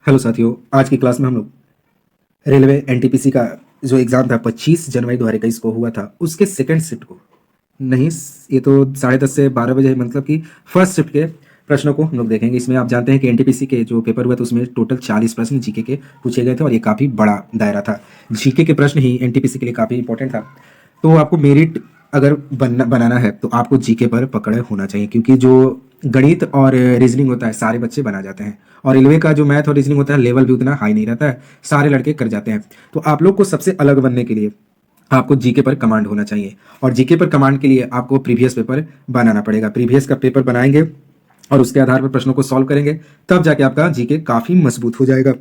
Hello साथियों, आज की क्लास में हम लोग रेलवे एनटीपीसी का जो एग्ज़ाम था 25 जनवरी 2021 को हुआ था उसके सेकंड शिफ्ट को नहीं, ये तो 10:30 से 12 बजे मतलब कि फर्स्ट शिफ्ट के प्रश्नों को हम लोग देखेंगे। इसमें आप जानते हैं कि एनटीपीसी के जो पेपर हुआ था उसमें टोटल 40 प्रश्न जीके के पूछे गए थे और ये काफ़ी बड़ा दायरा था। जीके के प्रश्न ही एनटीपीसी के लिए काफ़ी इंपॉर्टेंट था। तो आपको मेरिट अगर बनाना है तो आपको जीके पर पकड़ होना चाहिए, क्योंकि जो गणित और रीजनिंग होता है सारे बच्चे बना जाते हैं, और रेलवे का जो मैथ और रीजनिंग होता है लेवल भी उतना हाई नहीं रहता है, सारे लड़के कर जाते हैं। तो आप लोग को सबसे अलग बनने के लिए आपको जीके पर कमांड होना चाहिए, और जीके पर कमांड के लिए आपको प्रीवियस पेपर बनाना पड़ेगा। प्रीवियस का पेपर बनाएंगे और उसके आधार पर प्रश्नों को सॉल्व करेंगे, तब जाके आपका जीके काफ़ी मजबूत हो जाएगा।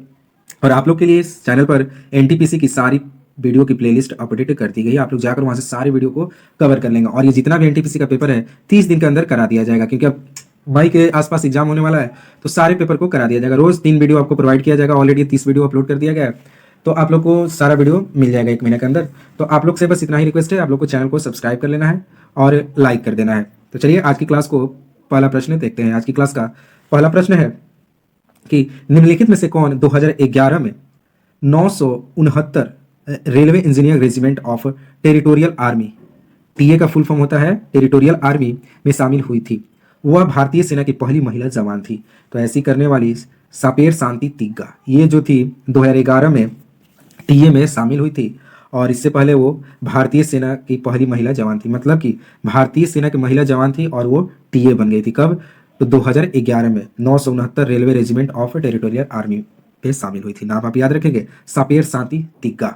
और आप लोग के लिए इस चैनल पर एनटीपीसी की सारी वीडियो की प्लेलिस्ट अपडेट कर दी गई है। आप लोग जाकर वहां से सारे वीडियो को कवर कर लेंगे, और ये जितना भी एनटीपीसी का पेपर है 30 दिन के अंदर करा दिया जाएगा, क्योंकि अब मई के आसपास एग्जाम होने वाला है। तो सारे पेपर को करा दिया जाएगा। रोज 3 वीडियो आपको प्रोवाइड किया जाएगा। ऑलरेडी 30 वीडियो अपलोड कर दिया गया है, तो आप लोग को सारा वीडियो मिल जाएगा 1 महीने के अंदर। तो आप लोग से बस इतना ही रिक्वेस्ट है, आप लोग को चैनल को सब्सक्राइब कर लेना है और लाइक कर देना है। तो चलिए आज की क्लास को पहला प्रश्न देखते हैं। आज की क्लास का पहला प्रश्न है कि निम्नलिखित में से कौन 2011 में 969 railway engineer regiment of territorial army, TA का फुल फॉर्म होता है टेरिटोरियल आर्मी, में शामिल हुई थी। वह भारतीय सेना की पहली महिला जवान थी। तो ऐसी करने वाली सापेर शांति तिग्गा, ये जो थी 2011 में टीए में शामिल हुई थी, और इससे पहले वो भारतीय सेना की पहली महिला जवान थी। मतलब कि भारतीय सेना की महिला जवान थी और वो टीए बन गई थी। कब? तो 2011 में 969 railway regiment of territorial army पे शामिल हुई थी। नाम आप याद रखेंगे, सापेर शांति तिग्गा।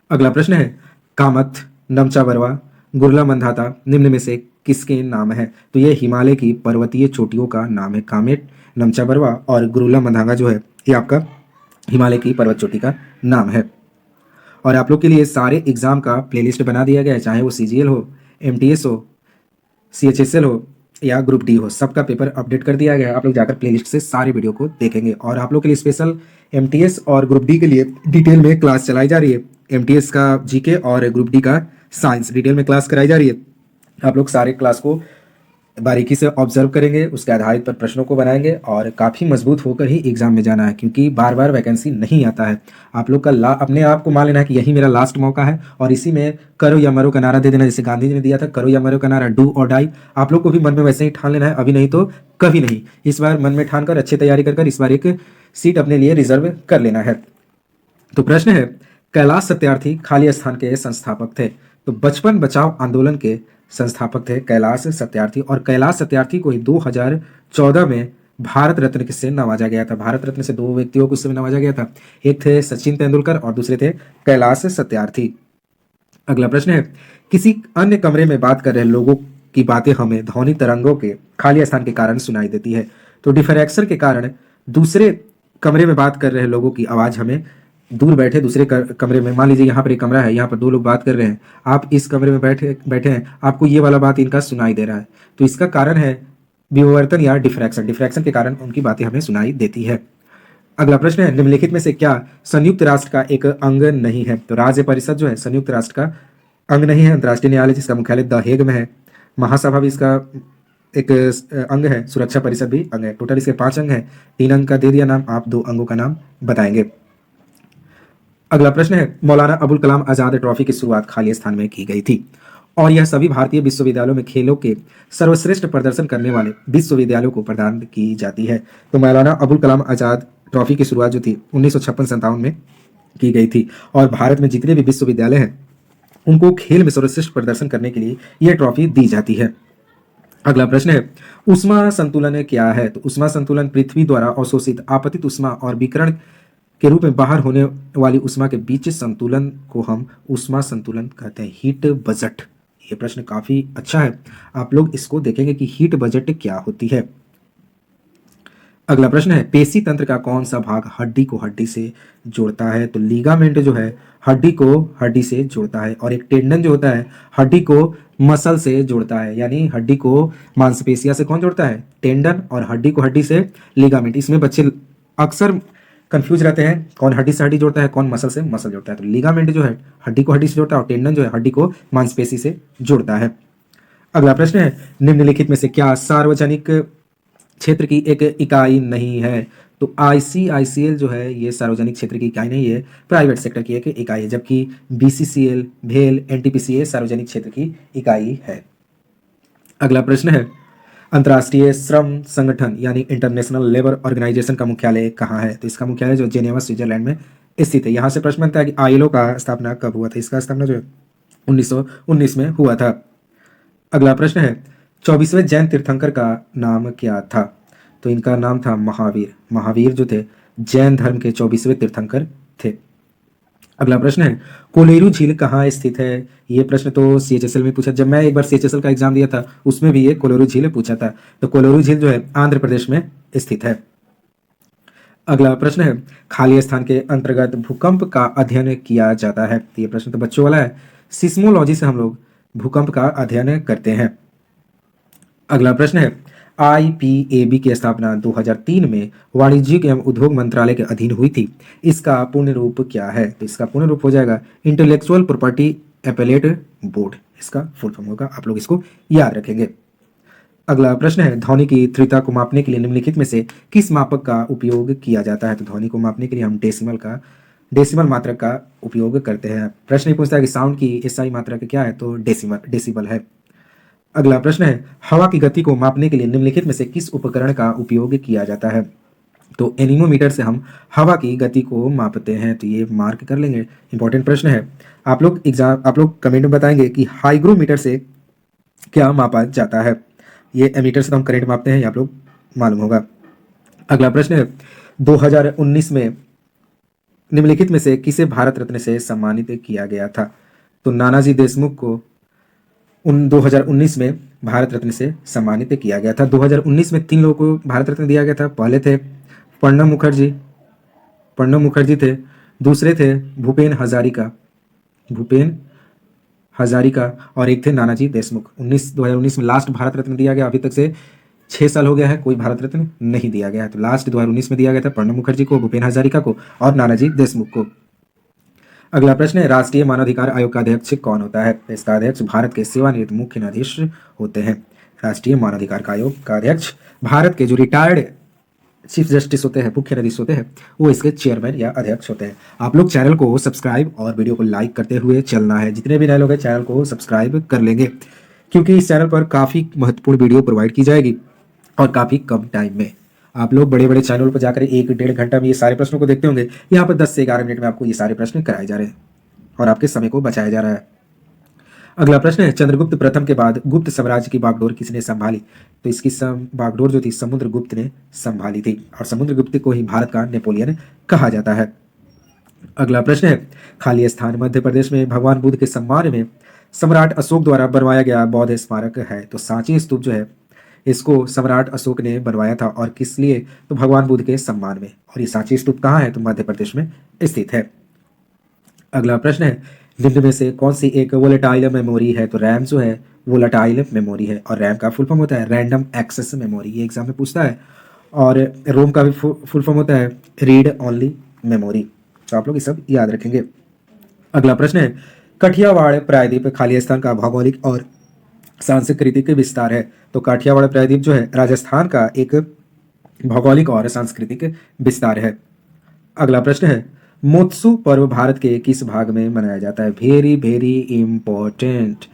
अगला प्रश्न है, कामत, नमचा बरवा, गुरला मंधाता निम्न में से किसके नाम है? तो ये हिमालय की पर्वतीय चोटियों का नाम है। कामेट, नमचा बरवा और गुरुला मंधाता जो है ये आपका हिमालय की पर्वत चोटी का नाम है। और आप लोग के लिए सारे एग्जाम का प्लेलिस्ट बना दिया गया है, चाहे वो सीजीएल हो, एमटीएस हो, सीएचएसएल हो या ग्रुप डी हो, सबका पेपर अपडेट कर दिया गया है। आप लोग जाकर प्लेलिस्ट से सारे वीडियो को देखेंगे। और आप लोग के लिए स्पेशल एमटीएस और ग्रुप डी के लिए डिटेल में क्लास चलाई जा रही है। एमटीएस का जीके और ग्रुप डी का साइंस डिटेल में क्लास कराई जा रही है। आप लोग सारे क्लास को बारीकी से ऑब्जर्व करेंगे, उसके आधारित पर प्रश्नों को बनाएंगे और काफ़ी मजबूत होकर ही एग्जाम में जाना है, क्योंकि बार बार वैकेंसी नहीं आता है। आप लोग का अपने आप को मान लेना है कि यही मेरा लास्ट मौका है, और इसी में करो या मरो का नारा दे देना, जैसे गांधी जी ने दिया था करो या मरो का नारा, डू और डाई। आप लोग को भी मन में वैसे ही ठान लेना है, अभी नहीं तो कभी नहीं। इस बार मन में ठान कर अच्छी तैयारी कर इस बार एक सीट अपने लिए रिजर्व कर लेना है। तो प्रश्न है, कैलाश सत्यार्थी खाली स्थान के संस्थापक थे। तो बचपन बचाओ आंदोलन के संस्थापक थे कैलाश सत्यार्थी, और कैलाश सत्यार्थी को ही 2014 में भारत रत्न से नवाजा गया था। भारत रत्न से 2 व्यक्तियों को उस समय नवाजा गया था, एक थे सचिन तेंदुलकर और दूसरे थे कैलाश सत्यार्थी। अगला प्रश्न है, किसी अन्य कमरे में बात कर रहे लोगों की बातें हमें ध्वनि तरंगों के खाली स्थान के कारण सुनाई देती है। तो डिफरेक्शन के कारण दूसरे कमरे में बात कर रहे लोगों की आवाज हमें दूर बैठे दूसरे कमरे में, मान लीजिए यहाँ पर एक कमरा है, यहाँ पर 2 लोग बात कर रहे हैं, आप इस कमरे में बैठे बैठे हैं, आपको ये वाला बात इनका सुनाई दे रहा है। तो इसका कारण है विवर्तन या डिफ्रैक्शन। डिफ्रैक्शन के कारण उनकी बातें हमें सुनाई देती है। अगला प्रश्न है, निम्नलिखित में से क्या संयुक्त राष्ट्र का एक अंग नहीं है? तो राज्य परिषद जो है संयुक्त राष्ट्र का अंग नहीं है। अंतर्राष्ट्रीय न्यायालय जिसका मुख्यालय द हेग में है, महासभा भी इसका एक अंग है, सुरक्षा परिषद भी अंग है। टोटल इसके 5 अंग हैं। 3 अंग का दे दिया नाम, आप 2 अंगों का नाम बताएंगे। अगला प्रश्न है, मौलाना अबुल कलाम आजाद ट्रॉफी की शुरुआत खाली स्थान में की गई थी, और यह सभी भारतीय विश्वविद्यालयों में खेलों के सर्वश्रेष्ठ प्रदर्शन करने वाले विश्वविद्यालयों को प्रदान की जाती है। तो मौलाना अबुल कलाम आजाद ट्रॉफी की शुरुआत जो थी 1956-57 में की गई थी, और भारत में जितने भी विश्वविद्यालय हैं उनको खेल में सर्वश्रेष्ठ प्रदर्शन करने के लिए यह ट्रॉफी दी जाती है। अगला प्रश्न है, ऊष्मा संतुलन क्या है? तो ऊष्मा संतुलन पृथ्वी द्वारा अवशोषित आपतित ऊष्मा और विकिरण के रूप में बाहर होने वाली ऊष्मा के बीच संतुलन को हम ऊष्मा संतुलन कहते हैं। हीट बजट, ये प्रश्न काफी अच्छा है, आप लोग इसको देखेंगे कि हीट बजट क्या होती है। अगला प्रश्न है, पेशी तंत्र का कौन सा भाग हड्डी को हड्डी से जोड़ता है? तो लिगामेंट जो है हड्डी को हड्डी से जोड़ता है, और एक टेंडन जो होता है हड्डी को मसल से जोड़ता है। यानी हड्डी को मांसपेशिया से कौन जोड़ता है? टेंडन, और हड्डी को हड्डी से लिगामेंट। इसमें बच्चे अक्सर कंफ्यूज रहते हैं, कौन हड्डी से हड्डी जोड़ता है, कौन मसल से मसल जोड़ता है। तो लिगामेंट जो है हड्डी को हड्डी से जोड़ता है, और टेंडन जो है हड्डी को मांसपेशी से जोड़ता है। अगला प्रश्न है, निम्नलिखित में से क्या सार्वजनिक क्षेत्र की एक इकाई नहीं है? तो ICICL जो है ये सार्वजनिक क्षेत्र की इकाई नहीं है, प्राइवेट सेक्टर की एक इकाई है, जबकि BCCL, भेल, NTPC ये सार्वजनिक क्षेत्र की इकाई है। अगला प्रश्न है, अंतर्राष्ट्रीय श्रम संगठन यानी इंटरनेशनल लेबर ऑर्गेनाइजेशन का मुख्यालय कहाँ है? तो इसका मुख्यालय जो जेनेवा स्विट्जरलैंड में स्थित है। यहाँ से प्रश्न बनता है कि ILO का स्थापना कब हुआ था? इसका स्थापना जो है 1919 में हुआ था। अगला प्रश्न है, 24वें जैन तीर्थंकर का नाम क्या था? तो इनका नाम था महावीर। महावीर जो थे जैन धर्म के 24वें तीर्थंकर थे। अगला प्रश्न है, कोलेरू झील कहाँ स्थित है? ये प्रश्न तो CHSL में पूछा, जब मैं एक बार CHSL का एग्जाम दिया था उसमें भी ये कोलेरू झील पूछा था। तो कोलेरू झील जो है आंध्र प्रदेश में स्थित है। अगला प्रश्न है, खाली स्थान के अंतर्गत भूकंप का अध्ययन किया जाता है। तो ये प्रश्न तो बच्चों वाला है, सिस्मोलॉजी से हम लोग भूकंप का अध्ययन करते हैं। अगला प्रश्न है, IPAB की स्थापना 2003 में वाणिज्यिक एवं उद्योग मंत्रालय के अधीन हुई थी। इसका पूर्ण रूप क्या है? तो इसका पूर्ण रूप हो जाएगा इंटेलेक्चुअल प्रॉपर्टी एपेलेट बोर्ड, इसका फुल फॉर्म होगा। आप लोग इसको याद रखेंगे। अगला प्रश्न है, ध्वनि की तीव्रता को मापने के लिए निम्नलिखित में से किस मापक का उपयोग किया जाता है? तो ध्वनि को मापने के लिए हम डेसिमल मात्रक का उपयोग करते हैं। प्रश्न ये पूछता है कि साउंड की SI मात्रक क्या है? तो डेसिबल है। अगला प्रश्न है, हवा की गति को मापने के लिए निम्नलिखित में से किस उपकरण का उपयोग किया जाता है? तो एनीमोमीटर से हम हवा की गति को मापते हैं। तो ये मार्क कर लेंगे, इंपॉर्टेंट प्रश्न है। आप लोग कमेंट में बताएंगे कि हाइग्रोमीटर से क्या मापा जाता है? ये एमीटर से तो हम करंट मापते हैं, आप लोग मालूम होगा। अगला प्रश्न है, 2019 में निम्नलिखित में से किसे भारत रत्न से सम्मानित किया गया था? तो नानाजी देशमुख को 2019 में भारत रत्न से सम्मानित किया गया था। 2019 में 3 लोगों को भारत रत्न दिया गया था। पहले थे प्रणब मुखर्जी थे, दूसरे थे भूपेन हजारिका और एक थे नानाजी देशमुख। 2019 में लास्ट भारत रत्न दिया गया। अभी तक से 6 साल हो गया है, कोई भारत रत्न नहीं दिया गया है। तो लास्ट 2019 में दिया गया था प्रणब मुखर्जी को, भूपेन हजारिका को और नानाजी देशमुख को। अगला प्रश्न है, राष्ट्रीय मानवाधिकार आयोग का अध्यक्ष कौन होता है? इसका अध्यक्ष भारत के सेवानिवृत्त मुख्य न्यायाधीश होते हैं। राष्ट्रीय मानवाधिकार आयोग का अध्यक्ष भारत के जो रिटायर्ड चीफ जस्टिस होते हैं, मुख्य न्यायाधीश होते हैं, वो इसके चेयरमैन या अध्यक्ष होते हैं। आप लोग चैनल को सब्सक्राइब और वीडियो को लाइक करते हुए चलना है। जितने भी नए लोग हैं चैनल को सब्सक्राइब कर लेंगे, क्योंकि इस चैनल पर काफ़ी महत्वपूर्ण वीडियो प्रोवाइड की जाएगी और काफ़ी कम टाइम में। आप लोग बड़े बड़े चैनल पर जाकर 1-1.5 घंटा में ये सारे प्रश्नों को देखते होंगे। यहाँ पर 10 से 11 मिनट में आपको ये सारे प्रश्न कराए जा रहे हैं और आपके समय को बचाया जा रहा है। अगला प्रश्न है, चंद्रगुप्त प्रथम के बाद गुप्त साम्राज्य की बागडोर किसने संभाली? तो इसकी बागडोर जो थी समुद्रगुप्त ने संभाली थी और समुद्रगुप्त को ही भारत का नेपोलियन कहा जाता है। अगला प्रश्न है, खाली स्थान मध्य प्रदेश में भगवान बुद्ध के सम्मान में सम्राट अशोक द्वारा बनवाया गया बौद्ध स्मारक है। तो सांची स्तूप जो है इसको सम्राट अशोक ने बनवाया था और किस लिए? तो भगवान बुद्ध के सम्मान में। और ये सांची स्तूप कहाँ है? तो मध्य प्रदेश में स्थित है। अगला प्रश्न है, निम्न में से कौन सी एक वोलेटाइल मेमोरी है? तो रैम जो है वोलेटाइल मेमोरी है और रैम का फुल फॉर्म होता है रैंडम एक्सेस मेमोरी। ये एग्जाम में पूछता है। और रोम का भी फुल फॉर्म होता है रीड ओनली मेमोरी। तो आप लोग ये सब याद रखेंगे। अगला प्रश्न है, कठियावाड़ प्रायद्वीप खाली स्थान का भौगोलिक और सांस्कृतिक विस्तार है। तो काठियावाड़ प्रायद्वीप जो है राजस्थान का एक भौगोलिक और सांस्कृतिक विस्तार है। अगला प्रश्न है, मोत्सु पर्व भारत के किस भाग में मनाया जाता है? Very very important.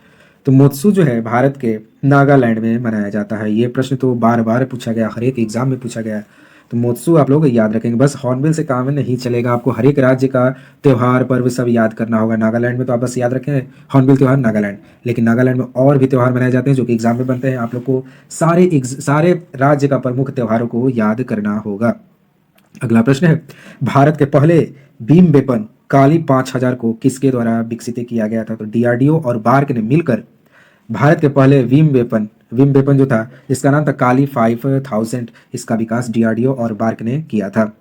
तो मोत्सु जो है भारत के नागालैंड में मनाया जाता है। ये प्रश्न तो बार बार पूछा गया, हर एक एग्जाम में पूछा गया है। तो मोत्सु आप लोग याद रखेंगे। बस हॉर्नबिल से काम नहीं चलेगा, आपको हर एक राज्य का त्यौहार पर्व सब याद करना होगा। नागालैंड में तो आप बस याद रखें हॉर्नबिल त्यौहार नागालैंड, लेकिन नागालैंड में और भी त्यौहार मनाए जाते हैं जो कि एग्जाम में बनते हैं। आप लोग को सारे राज्य का प्रमुख त्योहारों को याद करना होगा। अगला प्रश्न है, भारत के पहले बीम वेपन काली 5000 को किसके द्वारा विकसित किया गया था? तो DRDO और बार्क ने मिलकर भारत के पहले विम वेपन जो था इसका नाम था काली 5000, इसका विकास DRDO और बार्क ने किया था।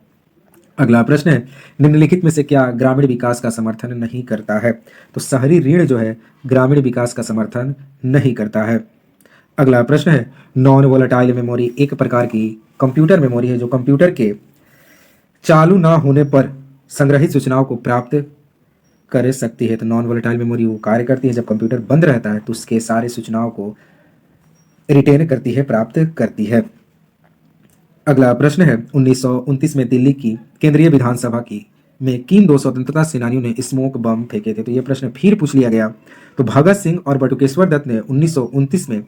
अगला प्रश्न है, निम्नलिखित में से क्या ग्रामीण विकास का समर्थन नहीं करता है? तो शहरी ऋण जो है ग्रामीण विकास का समर्थन नहीं करता है। अगला प्रश्न है, नॉन वोलेटाइल मेमोरी एक प्रकार की कंप्यूटर मेमोरी है जो कंप्यूटर के चालू ना होने पर संग्रहित सूचनाओं को प्राप्त कर सकती है। तो नॉन वोलेटाइल मेमोरी वो कार्य करती है जब कंप्यूटर बंद रहता है तो उसके सारे सूचनाओं को रिटेन करती है, प्राप्त करती है। अगला प्रश्न है 1929 में दिल्ली की केंद्रीय विधानसभा की में किन दो स्वतंत्रता सेनानियों ने स्मोक बम फेंके थे? तो ये प्रश्न फिर पूछ लिया गया। तो भगत सिंह और बटुकेश्वर दत्त ने 1929 में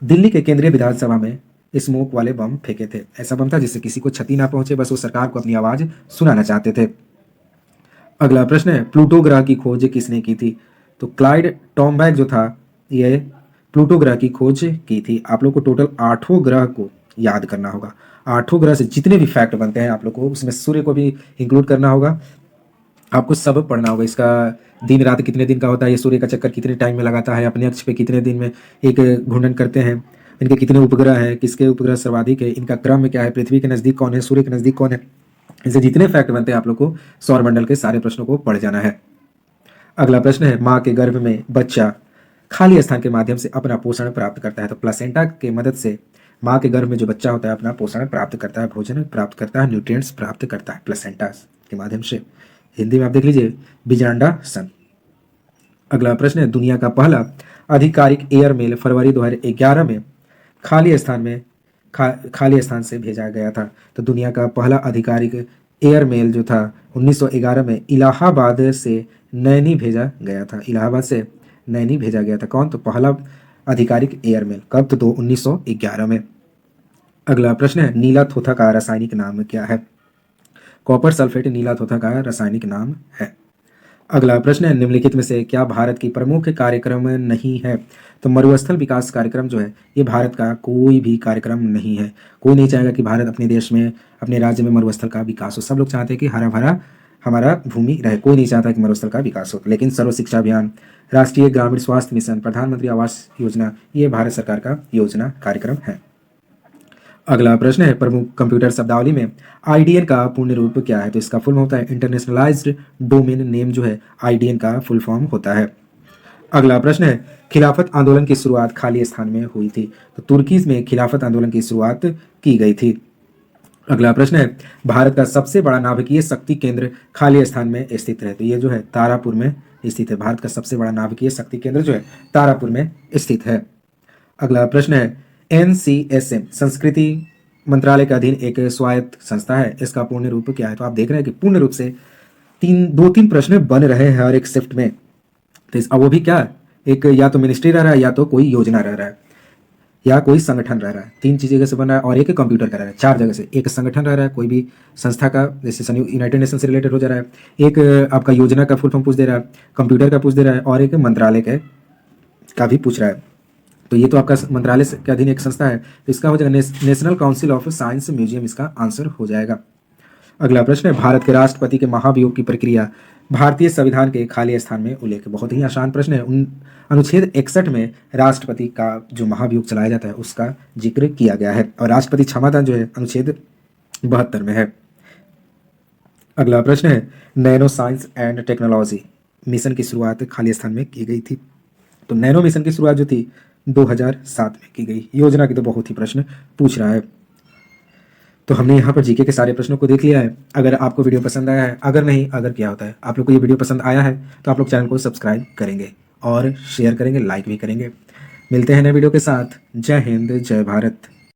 दिल्ली के केंद्रीय विधानसभा में स्मोक वाले बम फेंके थे। ऐसा बम था जिससे किसी को क्षति ना पहुंचे, बस वो सरकार को अपनी आवाज सुनाना चाहते थे। अगला प्रश्न है प्लूटो ग्रह की खोज किसने की थी? तो क्लाइड टॉमबैक जो था ये प्लूटो ग्रह की खोज की थी। आप लोग को टोटल 8 ग्रह को याद करना होगा। 8 ग्रह से जितने भी फैक्ट बनते हैं आप लोग को उसमें सूर्य को भी इंक्लूड करना होगा। आपको सब पढ़ना होगा। इसका दिन रात कितने दिन का होता है, ये सूर्य का चक्कर कितने टाइम में लगाता है, अपने अक्ष पे कितने दिन में एक घूर्णन करते हैं, इनके कितने उपग्रह हैं, किसके उपग्रह सर्वाधिक है, इनका क्रम क्या है, पृथ्वी के नज़दीक कौन है, सूर्य के नज़दीक कौन है। इसे जितने फैक्ट बनते हैं आप लोग को सौरमंडल के सारे प्रश्नों को पढ़ जाना है। अगला प्रश्न है माँ के गर्भ में बच्चा खाली स्थान के माध्यम से अपना पोषण प्राप्त करता है। तो प्लासेंटा के मदद से माँ के गर्भ में जो बच्चा होता है अपना पोषण प्राप्त करता है, भोजन प्राप्त करता है, न्यूट्रिएंट्स प्राप्त करता है प्लासेंटा के माध्यम से। हिंदी में आप देख लीजिए बीजांडासन। अगला प्रश्न है दुनिया का पहला आधिकारिक एयरमेल फरवरी 2011 में खाली स्थान से भेजा गया था। तो दुनिया का पहला आधिकारिक एयरमेल जो था 1911 में इलाहाबाद से नैनी भेजा गया था। इलाहाबाद से नैनी भेजा गया था। कौन? तो पहला आधिकारिक एयरमेल कब? तो 1911 में। अगला प्रश्न है नीला थोथा का रासायनिक नाम क्या है? कॉपर सल्फेट नीला थोथा का रासायनिक नाम है। अगला प्रश्न है निम्नलिखित में से क्या भारत की प्रमुख कार्यक्रम नहीं है? तो मरुस्थल विकास कार्यक्रम जो है ये भारत का कोई भी कार्यक्रम नहीं है। कोई नहीं चाहेगा कि भारत अपने देश में अपने राज्य में मरुस्थल का विकास हो। सब लोग चाहते हैं कि हरा भरा हमारा भूमि रहे। कोई नहीं चाहता कि मरुस्थल का विकास हो। लेकिन सर्व शिक्षा अभियान, राष्ट्रीय ग्रामीण स्वास्थ्य मिशन, प्रधानमंत्री आवास योजना ये भारत सरकार का योजना कार्यक्रम है। अगला प्रश्न है प्रमुख कंप्यूटर शब्दावली में आईडीएन का पूर्ण रूप क्या है? तो इसका फुल होता है इंटरनेशनलाइज्ड डोमेन नेम जो है आईडीएन का फुल फॉर्म होता है। अगला प्रश्न है खिलाफत आंदोलन की शुरुआत खाली स्थान में हुई थी। तो तुर्की में खिलाफत आंदोलन की शुरुआत की गई थी। अगला प्रश्न है भारत का सबसे बड़ा नाभिकीय शक्ति केंद्र खाली स्थान में स्थित है। तो ये जो है तारापुर में स्थित है। भारत का सबसे बड़ा नाभिकीय शक्ति केंद्र जो है तारापुर में स्थित है। अगला प्रश्न है NCSM संस्कृति मंत्रालय के अधीन एक स्वायत्त संस्था है। इसका पूर्ण रूप क्या है? तो आप देख रहे हैं कि पूर्ण रूप से दो तीन प्रश्न बन रहे हैं हर एक शिफ्ट में। तो अब वो भी क्या एक या तो मिनिस्ट्री रह रहा है, या तो कोई योजना रह रहा है, या कोई संगठन रह रहा है। 3 चीज़ जगह से बन रहा है और एक कंप्यूटर का रह रहा है। 4 जगह से एक संगठन रह रहा है, कोई भी संस्था का, जैसे यूनाइटेड नेशन से रिलेटेड हो जा रहा है। एक आपका योजना का फुल फॉर्म पूछ दे रहा है, कंप्यूटर का पूछ दे रहा है, और एक मंत्रालय का भी पूछ रहा है। तो ये तो आपका मंत्रालय के अधीन एक संस्था है। तो इसका हो जाएगा national council of science museum, इसका आंसर हो जाएगा। अगला प्रश्न है भारत के राष्ट्रपति के महाभियोग की प्रक्रिया भारतीय संविधान के खाली स्थान में उल्लेख। बहुत ही आसान प्रश्न है। अनुच्छेद 61 में राष्ट्रपति का जो महाभियोग चलाया जाता है उसका जिक्र किया गया है, और राष्ट्रपति क्षमादान जो है अनुच्छेद 72 में है। अगला प्रश्न है nano science and technology mission की शुरुआत खाली स्थान में की गई थी। तो नैनो मिशन की शुरुआत जो थी 2007 में की गई। योजना की तो बहुत ही प्रश्न पूछ रहा है। तो हमने यहाँ पर जीके के सारे प्रश्नों को देख लिया है। अगर आपको वीडियो पसंद आया है, अगर नहीं, अगर क्या होता है, आप लोग को ये वीडियो पसंद आया है तो आप लोग चैनल को सब्सक्राइब करेंगे और शेयर करेंगे, लाइक भी करेंगे। मिलते हैं नए वीडियो के साथ। जय हिंद, जय भारत।